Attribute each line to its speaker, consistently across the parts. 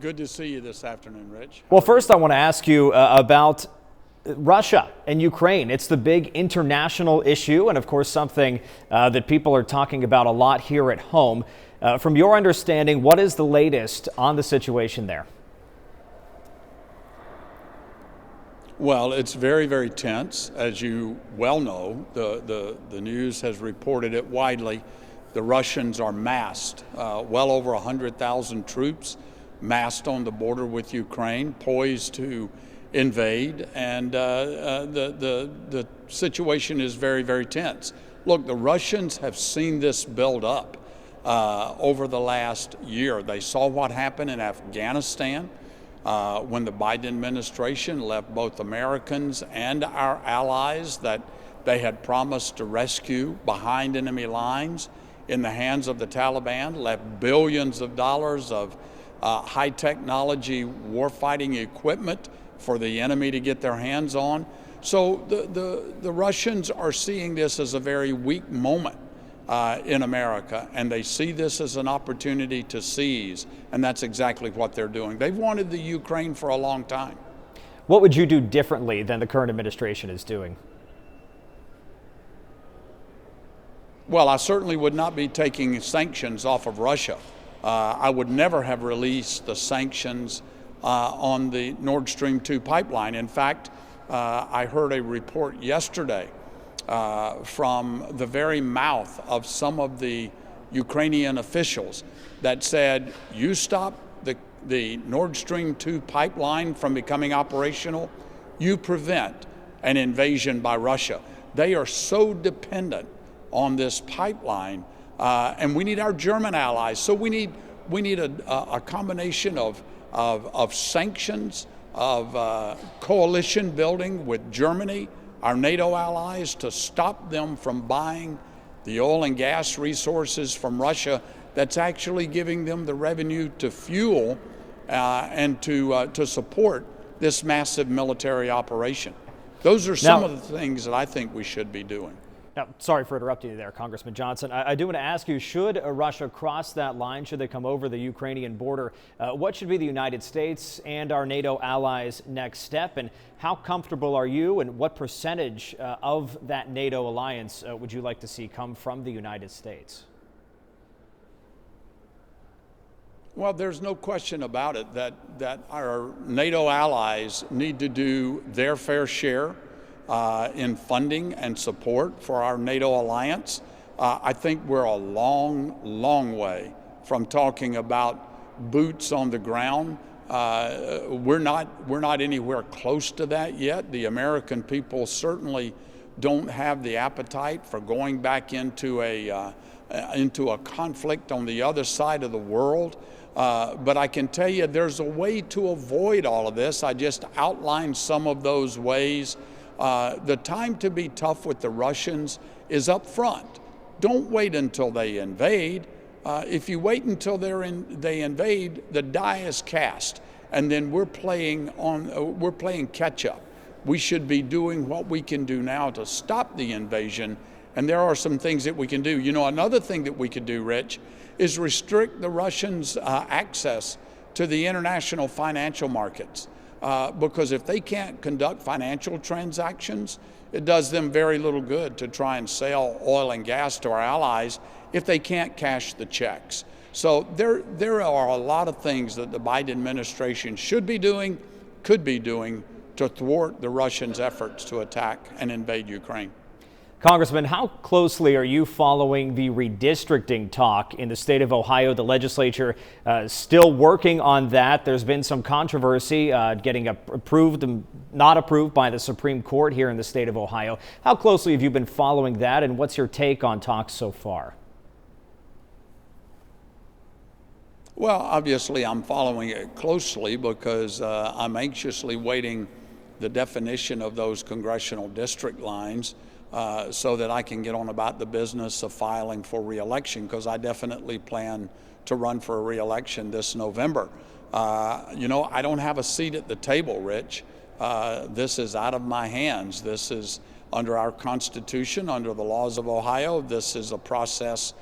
Speaker 1: Good to see you this afternoon, Rich.
Speaker 2: Well, first I want to ask you about Russia and Ukraine. It's the big international issue and, of course, something that people are talking about a lot here at home. From your understanding, what is the latest on the situation there?
Speaker 1: Well, it's very, very tense. As you well know, the news has reported it widely. The Russians are massed, well over 100,000 troops massed on the border with Ukraine, poised to invade, and the situation is very, very tense. Look, the Russians have seen this build up over the last year. They saw what happened in Afghanistan when the Biden administration left both Americans and our allies that they had promised to rescue behind enemy lines in the hands of the Taliban, left billions of dollars of high technology warfighting equipment for the enemy to get their hands on. So the Russians are seeing this as a very weak moment in America, and they see this as an opportunity to seize, and that's exactly what they're doing. They've wanted the Ukraine for a long time.
Speaker 2: What would you do differently than the current administration is doing?
Speaker 1: Well, I certainly would not be taking sanctions off of Russia. I would never have released the sanctions on the Nord Stream 2 pipeline. In fact, I heard a report yesterday from the very mouth of some of the Ukrainian officials that said, you stop the Nord Stream 2 pipeline from becoming operational, you prevent an invasion by Russia. They are so dependent on this pipeline, and we need our German allies. So we need a combination of sanctions, of coalition building with Germany, our NATO allies, to stop them from buying the oil and gas resources from Russia that's actually giving them the revenue to fuel and to support this massive military operation. Those are some of the things that I think we should be doing.
Speaker 2: Now, sorry for interrupting you there, Congressman Johnson. I do want to ask you, should Russia cross that line, should they come over the Ukrainian border, what should be the United States and our NATO allies' next step? And how comfortable are you, and what percentage of that NATO alliance would you like to see come from the United States?
Speaker 1: Well, there's no question about it that our NATO allies need to do their fair share in funding and support for our NATO alliance. I think we're a long, long way from talking about boots on the ground. We're not anywhere close to that yet. The American people certainly don't have the appetite for going back into a conflict on the other side of the world. But I can tell you there's a way to avoid all of this. I just outlined some of those ways. The time to be tough with the Russians is up front. Don't wait until they invade. If you wait until they invade, the die is cast, and then we're playing catch up. We should be doing what we can do now to stop the invasion, and there are some things that we can do. You know, another thing that we could do, Rich, is restrict the Russians' access to the international financial markets. Because if they can't conduct financial transactions, it does them very little good to try and sell oil and gas to our allies if they can't cash the checks. So there are a lot of things that the Biden administration should be doing, could be doing, to thwart the Russians' efforts to attack and invade Ukraine.
Speaker 2: Congressman, how closely are you following the redistricting talk in the state of Ohio? The legislature still working on that. There's been some controversy getting approved and not approved by the Supreme Court here in the state of Ohio. How closely have you been following that, and what's your take on talks so far?
Speaker 1: Well, obviously I'm following it closely because I'm anxiously waiting the definition of those congressional district lines so that I can get on about the business of filing for re-election, because I definitely plan to run for a re-election this November. You know, I don't have a seat at the table, Rich. This is out of my hands. This is under our Constitution, under the laws of Ohio. This is a process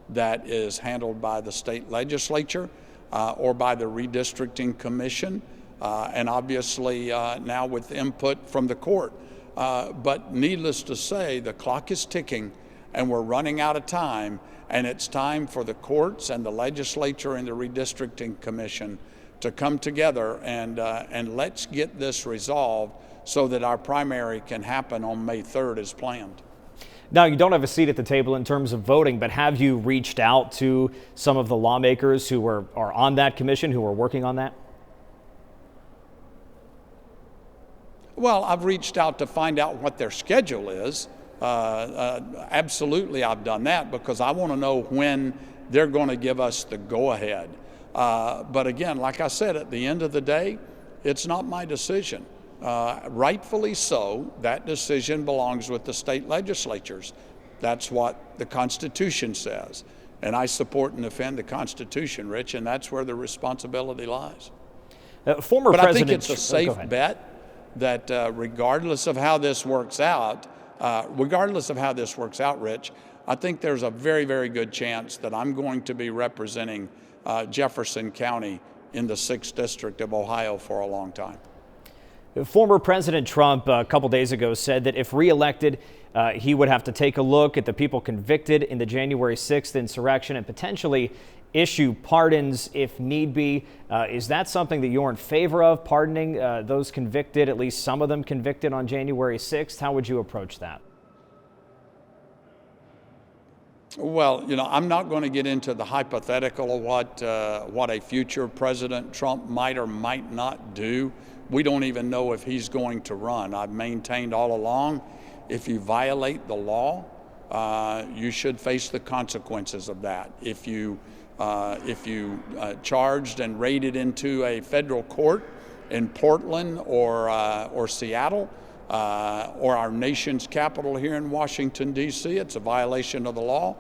Speaker 1: that is handled by the state legislature. or by the Redistricting Commission, and obviously now with input from the court. But needless to say, the clock is ticking and we're running out of time, and it's time for the courts and the legislature and the Redistricting Commission to come together and let's get this resolved so that our primary can happen on May 3rd as planned.
Speaker 2: Now, you don't have a seat at the table in terms of voting, but have you reached out to some of the lawmakers who are on that commission, who are working on that?
Speaker 1: Well, I've reached out to find out what their schedule is. Absolutely, I've done that because I want to know when they're going to give us the go-ahead. But again, like I said, at the end of the day, it's not my decision. Rightfully so, that decision belongs with the state legislatures. That's what the Constitution says. And I support and defend the Constitution, Rich, and that's where the responsibility lies.
Speaker 2: Former
Speaker 1: but
Speaker 2: President,
Speaker 1: I think it's a safe bet that regardless of how this works out, Rich, I think there's a very, very good chance that I'm going to be representing Jefferson County in the 6th District of Ohio for a long time.
Speaker 2: Former President Trump a couple days ago said that if reelected, he would have to take a look at the people convicted in the January 6th insurrection and potentially issue pardons if need be. Is that something that you're in favor of, pardoning those convicted, at least some of them convicted on January 6th? How would you approach that?
Speaker 1: Well, I'm not going to get into the hypothetical of what a future President Trump might or might not do. We don't even know if he's going to run. I've maintained all along, if you violate the law, you should face the consequences of that. If you charged and raided into a federal court in Portland or Seattle, or our nation's capital here in Washington, D.C., it's a violation of the law.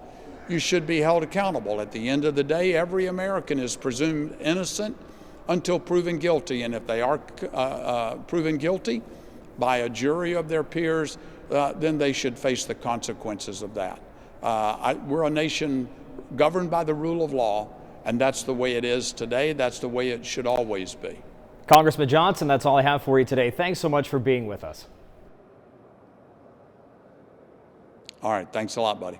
Speaker 1: You should be held accountable. At the end of the day, every American is presumed innocent until proven guilty. And if they are proven guilty by a jury of their peers, then they should face the consequences of that. We're a nation governed by the rule of law, and that's the way it is today. That's the way it should always be.
Speaker 2: Congressman Johnson, that's all I have for you today. Thanks so much for being with us.
Speaker 1: All right. Thanks a lot, buddy.